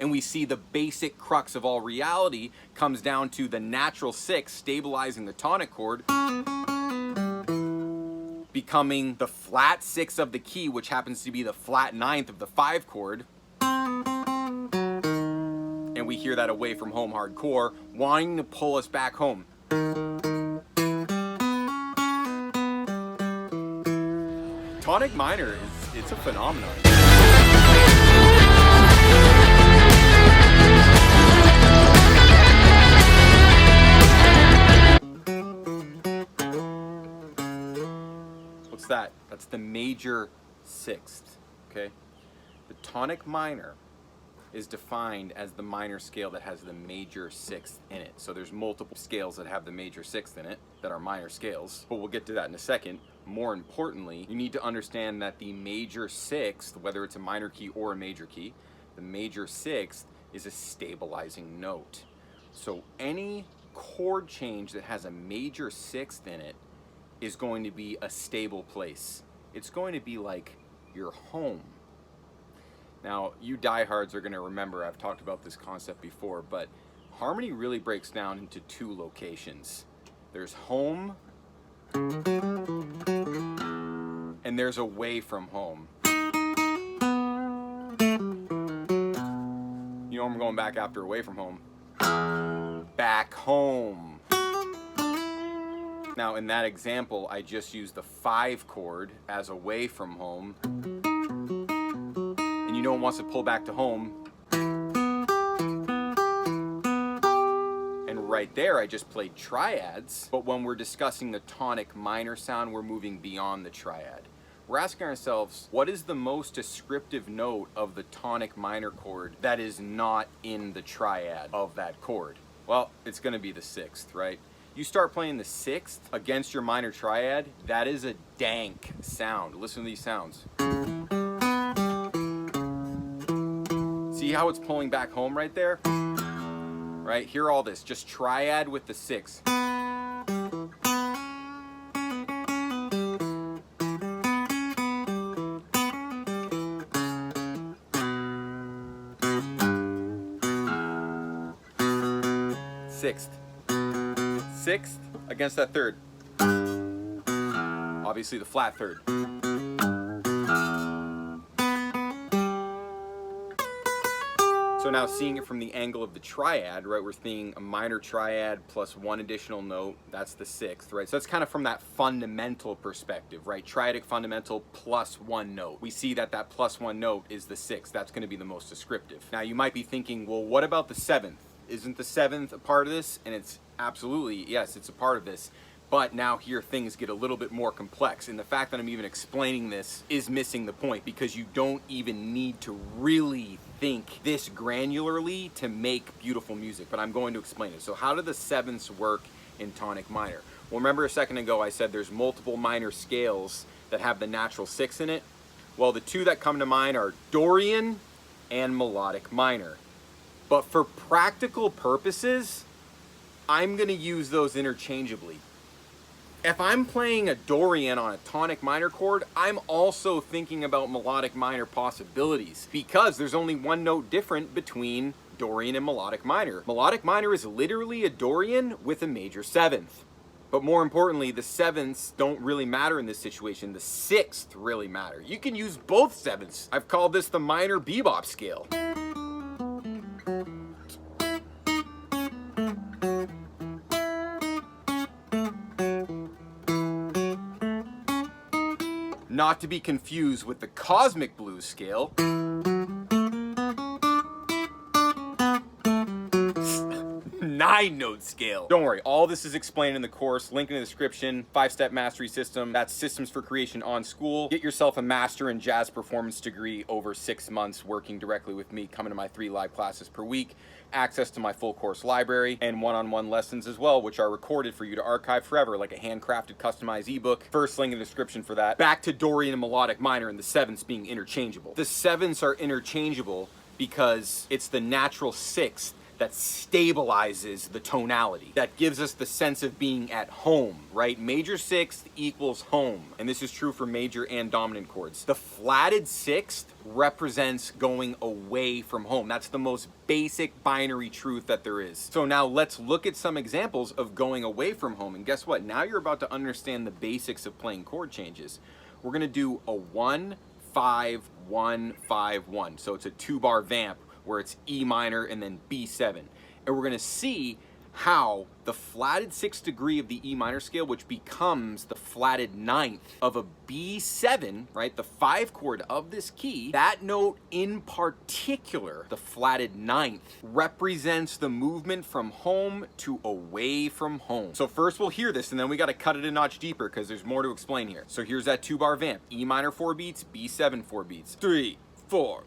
And we see the basic crux of all reality comes down to the natural sixth stabilizing the tonic chord, becoming the flat sixth of the key, which happens to be the flat ninth of the 5 chord. And we hear that away from home hardcore, wanting to pull us back home. Tonic minor it's a phenomenon. What's that? That's the major sixth, okay? The tonic minor is defined as the minor scale that has the major sixth in it. So there's multiple scales that have the major sixth in it that are minor scales, but we'll get to that in a second. More importantly, you need to understand that the major sixth, whether it's a minor key or a major key, the major sixth is a stabilizing note. So any chord change that has a major sixth in it is going to be a stable place. It's going to be like your home. Now, you diehards are going to remember I've talked about this concept before, but harmony really breaks down into 2 locations. There's home and there's away from home. You know I'm going back after away from home. Back home. Now, in that example, I just used the 5 chord as away from home. And you know it wants to pull back to home. And right there, I just played triads. But when we're discussing the tonic minor sound, we're moving beyond the triad. We're asking ourselves, what is the most descriptive note of the tonic minor chord that is not in the triad of that chord? Well, it's going to be the 6th, right? You start playing the 6th against your minor triad, that is a dank sound. Listen to these sounds. See how it's pulling back home right there? Right, hear all this, just triad with the 6th. Sixth against that 3rd. Obviously the flat 3rd. So now seeing it from the angle of the triad, right, we're seeing a minor triad plus 1 additional note, that's the 6th, right? So that's kind of from that fundamental perspective, right? Triadic fundamental plus 1 note. We see that that plus 1 note is the 6th. That's going to be the most descriptive. Now you might be thinking, well, what about the 7th? Isn't the 7th a part of this? And it's absolutely, yes, it's a part of this. But now here things get a little bit more complex. And the fact that I'm even explaining this is missing the point, because you don't even need to really think this granularly to make beautiful music. But I'm going to explain it. So how do the 7ths work in tonic minor? Well, remember a second ago I said there's multiple minor scales that have the natural 6 in it? Well, the 2 that come to mind are Dorian and melodic minor. But for practical purposes, I'm going to use those interchangeably. If I'm playing a Dorian on a tonic minor chord, I'm also thinking about melodic minor possibilities, because there's only 1 note different between Dorian and melodic minor. Melodic minor is literally a Dorian with a major 7th. But more importantly, the 7ths don't really matter in this situation. The 6th really matter. You can use both 7ths. I've called this the minor bebop scale. Not to be confused with the cosmic blues scale. 9-note scale. Don't worry, all this is explained in the course, link in the description, 5-step mastery system. That's Systems for Creation on School. Get yourself a master in jazz performance degree over 6 months working directly with me, coming to my 3 live classes per week, access to my full course library, and one-on-one lessons as well, which are recorded for you to archive forever, like a handcrafted customized ebook. First link in the description for that. Back to Dorian and melodic minor and the 7ths being interchangeable. The 7ths are interchangeable because it's the natural 6th that stabilizes the tonality, that gives us the sense of being at home, right? Major sixth equals home, and this is true for major and dominant chords. The flatted sixth represents going away from home. That's the most basic binary truth that there is. So now let's look at some examples of going away from home, and guess what? Now you're about to understand the basics of playing chord changes. We're gonna do a 1, 5, 1, 5, 1. So it's a 2-bar vamp where it's E minor and then B7. And we're gonna see how the flatted 6th degree of the E minor scale, which becomes the flatted 9th of a B7, right? The 5 chord of this key, that note in particular, the flatted 9th, represents the movement from home to away from home. So first we'll hear this and then we gotta cut it a notch deeper because there's more to explain here. So here's that 2-bar vamp. E minor 4 beats, B7 4 beats. 3, 4.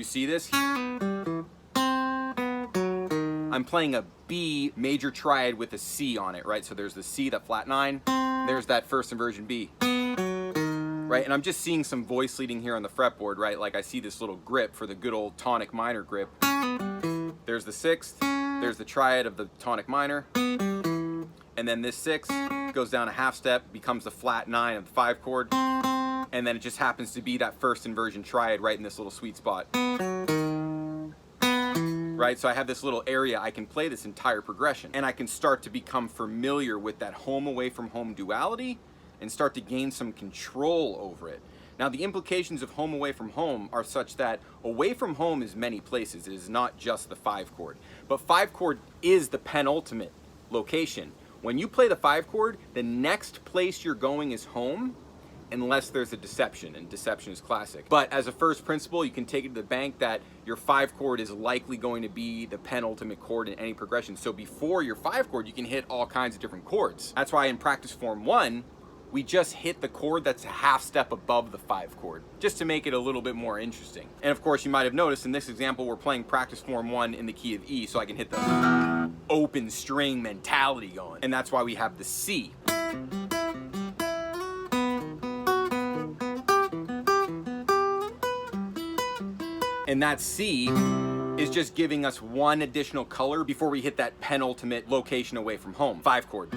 See this? I'm playing a B major triad with a C on it, right? So there's the C, that flat 9, there's that first inversion B, right? And I'm just seeing some voice leading here on the fretboard, right? Like I see this little grip for the good old tonic minor grip. There's the 6th, there's the triad of the tonic minor, and then this 6 goes down a half step, becomes the flat 9 of the 5 chord, and then it just happens to be that first inversion triad right in this little sweet spot. Right, so I have this little area, I can play this entire progression, and I can start to become familiar with that home away from home duality and start to gain some control over it. Now the implications of home away from home are such that away from home is many places. It is not just the 5 chord, but 5 chord is the penultimate location. When you play the 5 chord, the next place you're going is home, unless there's a deception, and deception is classic. But as a first principle, you can take it to the bank that your 5 chord is likely going to be the penultimate chord in any progression. So before your 5 chord, you can hit all kinds of different chords. That's why in practice form 1, we just hit the chord that's a half step above the 5 chord, just to make it a little bit more interesting. And of course, you might have noticed in this example, we're playing practice form 1 in the key of E, so I can hit the open string mentality going. And that's why we have the C. And that C is just giving us one additional color before we hit that penultimate location away from home, 5 chord.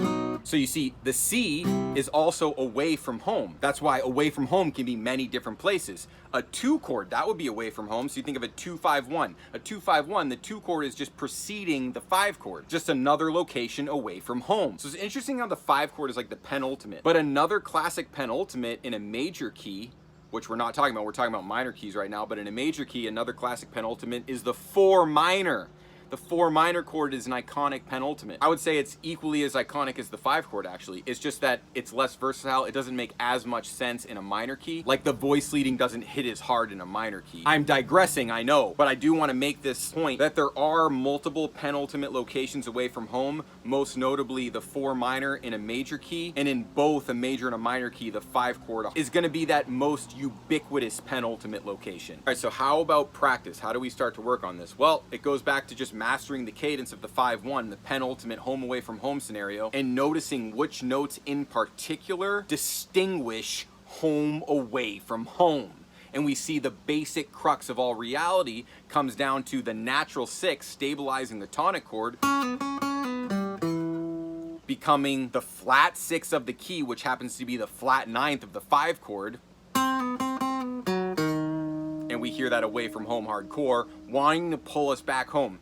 So you see, the C is also away from home. That's why away from home can be many different places. A 2 chord, that would be away from home. So you think of a 2-5-1. A 2-5-1, the 2 chord is just preceding the 5 chord, just another location away from home. So it's interesting how the 5 chord is like the penultimate. But another classic penultimate in a major key, which we're not talking about, we're talking about minor keys right now, but in a major key, another classic penultimate is the 4 minor. The 4 minor chord is an iconic penultimate. I would say it's equally as iconic as the 5 chord actually. It's just that it's less versatile. It doesn't make as much sense in a minor key. Like the voice leading doesn't hit as hard in a minor key. I'm digressing, I know, but I do want to make this point that there are multiple penultimate locations away from home, most notably the 4 minor in a major key, and in both a major and a minor key, the 5 chord is going to be that most ubiquitous penultimate location. All right, so how about practice? How do we start to work on this? Well, it goes back to just mastering the cadence of the 5-1, the penultimate home away from home scenario, and noticing which notes in particular distinguish home away from home. And we see the basic crux of all reality comes down to the natural 6 stabilizing the tonic chord, becoming the flat 6 of the key, which happens to be the flat 9th of the 5 chord. And we hear that away from home hardcore, wanting to pull us back home.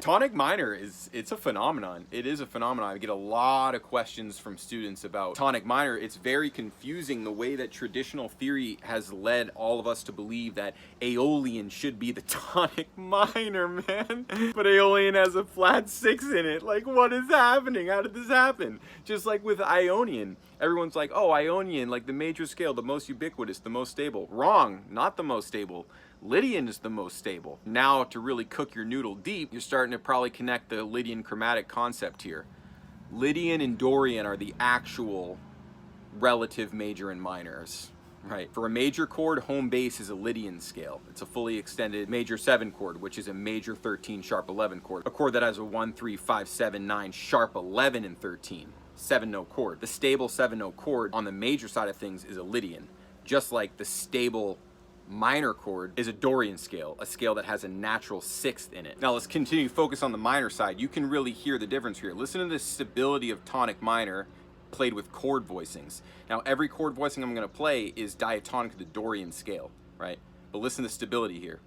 Tonic minor it's a phenomenon. It is a phenomenon. I get a lot of questions from students about tonic minor. It's very confusing the way that traditional theory has led all of us to believe that Aeolian should be the tonic minor, man. But Aeolian has a flat 6 in it. Like, what is happening? How did this happen? Just like with Ionian. Everyone's like, oh, Ionian, like the major scale, the most ubiquitous, the most stable. Wrong, not the most stable. Lydian is the most stable. Now, to really cook your noodle deep, you're starting to probably connect the Lydian chromatic concept here. Lydian and Dorian are the actual relative major and minors. Right. For a major chord, home bass is a Lydian scale. It's a fully extended major 7 chord, which is a major 13 sharp 11 chord. A chord that has a 1, 3, 5, 7, 9 sharp 11 and 13. 7-note chord. The stable 7-note chord on the major side of things is a Lydian, just like the stable minor chord is a Dorian scale, a scale that has a natural 6th in it. Now let's continue to focus on the minor side. You can really hear the difference here. Listen to the stability of tonic minor played with chord voicings. Now every chord voicing I'm going to play is diatonic to the Dorian scale, right? But listen to the stability here.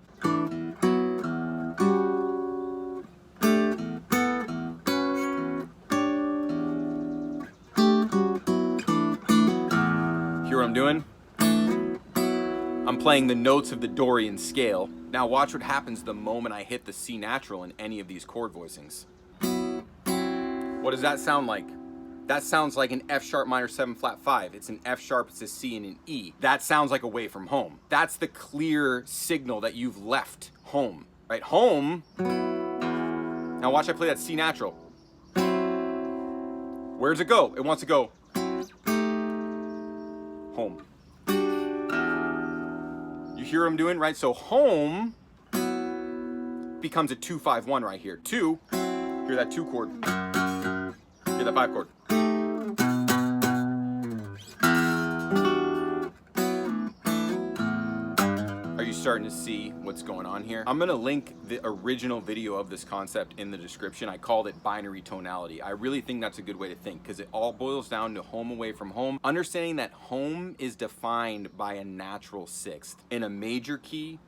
Hear what I'm doing? I'm playing the notes of the Dorian scale. Now watch what happens the moment I hit the C natural in any of these chord voicings. What does that sound like? That sounds like an F sharp minor 7 flat 5. It's an F sharp, it's a C and an E. That sounds like Away From Home. That's the clear signal that you've left home, right? Home. Now watch I play that C natural. Where does it go? It wants to go home. You hear what I'm doing, right? So home becomes a 2-5-1 right here. 2, hear that 2 chord. Hear that 5 chord. Are you starting to see what's going on here? I'm gonna link the original video of this concept in the description. I called it binary tonality. I really think that's a good way to think because it all boils down to home, away from home. Understanding that home is defined by a natural 6th in a major key,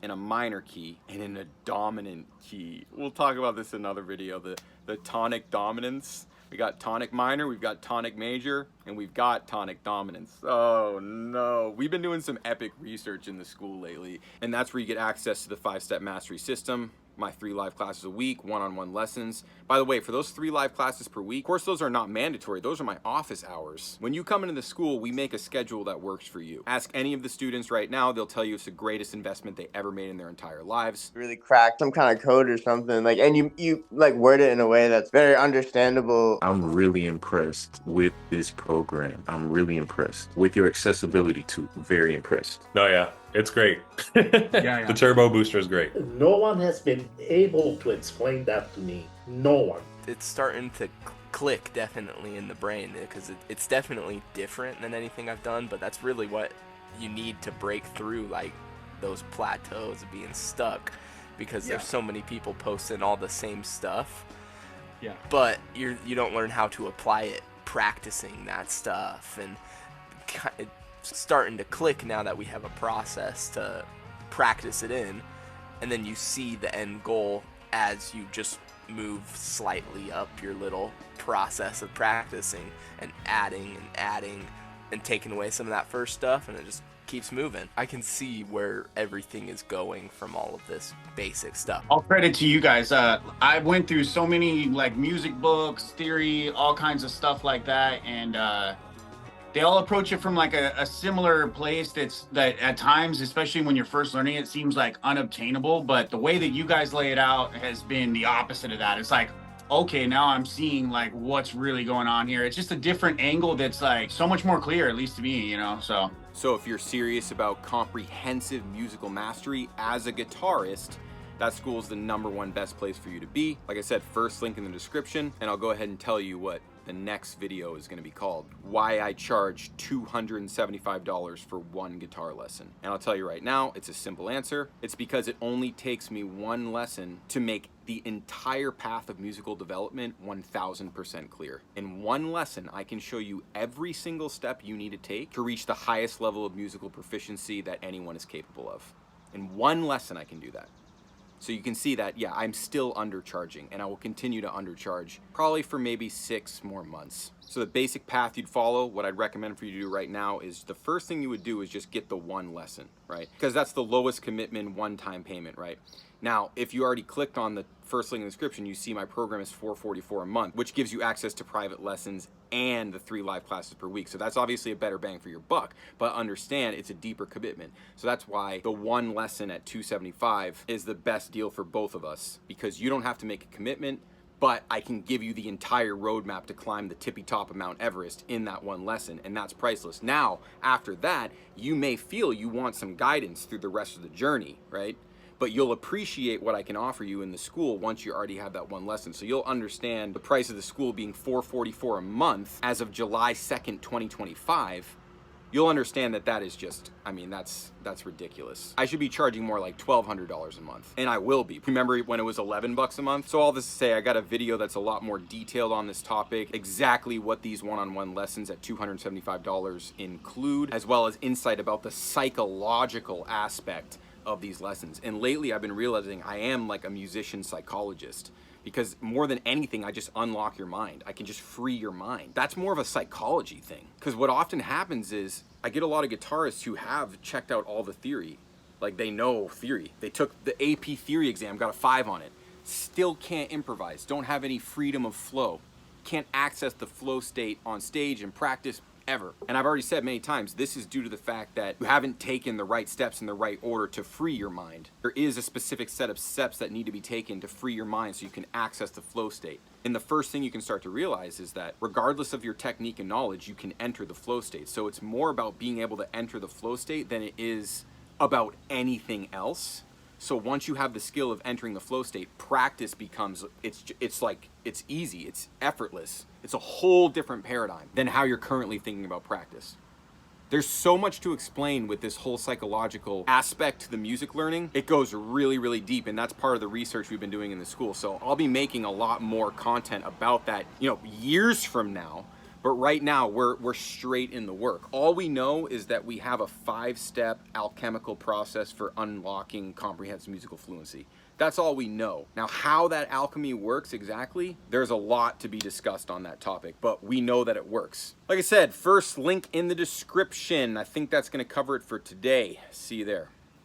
in a minor key, and in a dominant key. We'll talk about this in another video, the tonic dominance. We got tonic minor, we've got tonic major, and we've got tonic dominance. Oh no. We've been doing some epic research in the school lately, and that's where you get access to the 5-step mastery system, my 3 live classes a week, one-on-one lessons. By the way, for those 3 live classes per week, of course those are not mandatory, those are my office hours. When you come into the school, we make a schedule that works for you. Ask any of the students right now, they'll tell you it's the greatest investment they ever made in their entire lives. Really crack some kind of code or something, like, and you like word it in a way that's very understandable. I'm really impressed with this program. I'm really impressed with your accessibility too. Very impressed. No, yeah, it's great. Yeah. The turbo booster is great. No one has been able to explain that to me. No one. It's starting to click definitely in the brain because it's definitely different than anything I've done, but that's really what you need to break through, like those plateaus of being stuck, because there's so many people posting all the same stuff. Yeah. But you don't learn how to apply it practicing that stuff, and it's starting to click now that we have a process to practice it in, and then you see the end goal as you just move slightly up your little process of practicing and adding and taking away some of that first stuff, and it just keeps moving. I can see where everything is going from all of this basic stuff. All credit to you guys. I went through so many like music books, theory, all kinds of stuff like that, and they all approach it from like a similar place that at times, especially when you're first learning it, seems like unobtainable. But the way that you guys lay it out has been the opposite of that. It's like, okay, now I'm seeing like what's really going on here. It's just a different angle that's like so much more clear, at least to me, you know. So if you're serious about comprehensive musical mastery as a guitarist, that school is the #1 best place for you to be. Like I said, first link in the description, and I'll go ahead and tell you what the next video is going to be called. Why I charge $275 for 1 guitar lesson. And I'll tell you right now, it's a simple answer. It's because it only takes me 1 lesson to make the entire path of musical development 1000% clear. In 1 lesson, I can show you every single step you need to take to reach the highest level of musical proficiency that anyone is capable of. In 1 lesson, I can do that. So you can see that, yeah, I'm still undercharging, and I will continue to undercharge probably for maybe 6 more months. So the basic path you'd follow, what I'd recommend for you to do right now is the first thing you would do is just get the 1 lesson, right? Because that's the lowest commitment, one-time payment, right? Now, if you already clicked on the first link in the description, you see my program is $444 a month, which gives you access to private lessons and the 3 live classes per week. So that's obviously a better bang for your buck, but understand it's a deeper commitment. So that's why the 1 lesson at $275 is the best deal for both of us, because you don't have to make a commitment, but I can give you the entire roadmap to climb the tippy top of Mount Everest in that one lesson, and that's priceless. Now, after that, you may feel you want some guidance through the rest of the journey, right? But you'll appreciate what I can offer you in the school once you already have that one lesson. So you'll understand the price of the school being $444 a month as of July 2nd, 2025. You'll understand that that is just, I mean, that's ridiculous. I should be charging more like $1,200 a month, and I will be. Remember when it was 11 bucks a month? So all this to say, I got a video that's a lot more detailed on this topic, exactly what these one-on-one lessons at $275 include, as well as insight about the psychological aspect of these lessons. And lately I've been realizing I am like a musician psychologist, because more than anything, I just unlock your mind. I can just free your mind. That's more of a psychology thing. Because what often happens is I get a lot of guitarists who have checked out all the theory. Like they know theory. They took the AP theory exam, got a 5 on it. Still can't improvise, don't have any freedom of flow. Can't access the flow state on stage and practice ever. And I've already said many times, this is due to the fact that you haven't taken the right steps in the right order to free your mind. There is a specific set of steps that need to be taken to free your mind so you can access the flow state. And the first thing you can start to realize is that regardless of your technique and knowledge, you can enter the flow state. So it's more about being able to enter the flow state than it is about anything else. So once you have the skill of entering the flow state, practice becomes, it's easy, it's effortless. It's a whole different paradigm than how you're currently thinking about practice. There's so much to explain with this whole psychological aspect to the music learning. It goes really, really deep, and that's part of the research we've been doing in the school. So I'll be making a lot more content about that, years from now. But right now, we're straight in the work. All we know is that we have a 5-step alchemical process for unlocking comprehensive musical fluency. That's all we know. Now, how that alchemy works exactly, there's a lot to be discussed on that topic, but we know that it works. Like I said, first link in the description. I think that's gonna cover it for today. See you there.